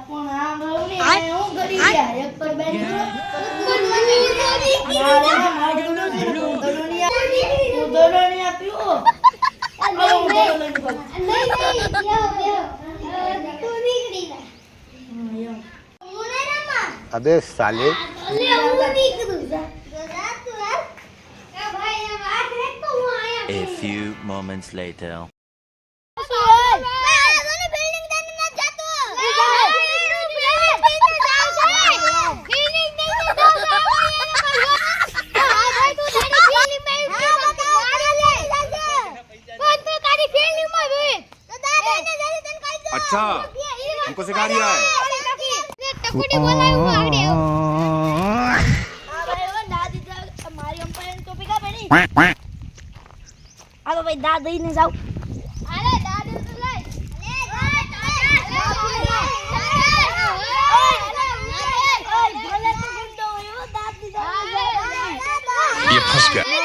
પણ આમ રહું ને હું ગડી ગયા એક પર બેઠી છું ઉદોડણી આપ્યો अबे साले A few moments later. अच्छा हमको सिखा रिया है ટકુટી બોલાવ્યું આવડે દાદી મારી અંપાયર ટોપી કા બેની હાલો ભાઈ દાદી ને જાવ અરે દાદી તો લઈ ये फंस गया